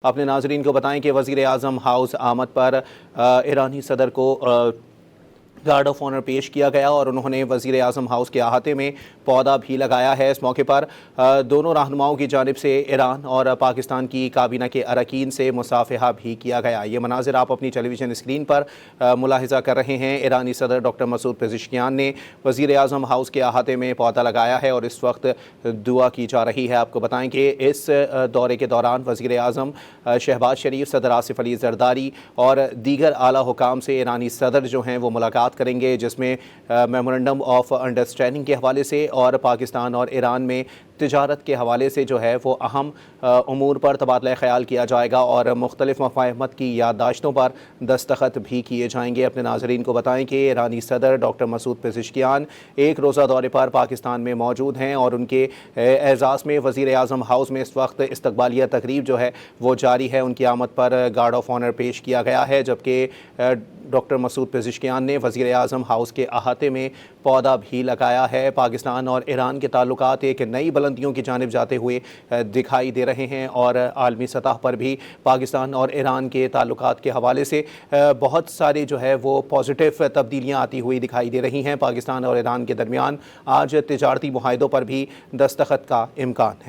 अपने नाजरीन को बताएं कि वज़ीर आज़म हाउस आमद पर ईरानी सदर को गार्ड ऑफ ऑनर पेश किया गया और उन्होंने वज़ीर आज़म हाउस के अहाते में पौधा भी लगाया है। इस मौके पर दोनों रहनुमाओं की जानिब से ईरान और पाकिस्तान की काबीना के अरकान से मुसाफहा भी किया गया। ये मनाजिर आप अपनी टेलीविज़न स्क्रीन पर मुलाहिज़ा कर रहे हैं। ईरानी सदर डॉक्टर मसूद पेज़ेश्कियान ने वज़ीर आज़म हाउस के अहाते में पौधा लगाया है और इस वक्त दुआ की जा रही है। आपको बताएं कि इस दौरे के दौरान वज़ीर आज़म शहबाज शरीफ, सदर आसिफ अली ज़रदारी और दीगर आला हुकाम से ईरानी सदर जो हैं वो मुलाकात करेंगे, जिसमें मेमोरेंडम ऑफ अंडरस्टैंडिंग के हवाले से और पाकिस्तान और ईरान में तिजारत के हवाले से जो है वो अहम उमूर पर तबादला ख्याल किया जाएगा और मुख्तलिफ मफाहमत की याददाश्तों पर दस्तखत भी किए जाएंगे। अपने नाजरीन को बताएं कि ईरानी सदर डॉक्टर मसूद पेज़ेश्कियान एक रोज़ा दौरे पर पाकिस्तान में मौजूद हैं और उनके एजाज़ में वज़ीर आज़म हाउस में इस वक्त इस्तकबालिया तकरीब जो है वो जारी है। उनकी आमद पर गार्ड ऑफ ऑनर पेश किया गया है, जबकि डॉक्टर मसूद पेज़ेश्कियान ने वज़ीर आज़म हाउस के अहाते में पौधा भी लगाया है। पाकिस्तान और ईरान के ताल्लुकात एक नई बुलंदियों की जानिब जाते हुए दिखाई दे रहे हैं और आलमी सतह पर भी पाकिस्तान और ईरान के ताल्लुकात के हवाले से बहुत सारी जो है वो पॉजिटिव तब्दीलियाँ आती हुई दिखाई दे रही हैं। पाकिस्तान और ईरान के दरमियान आज तिजारती मुआहदों पर भी दस्तखत का इम्कान है।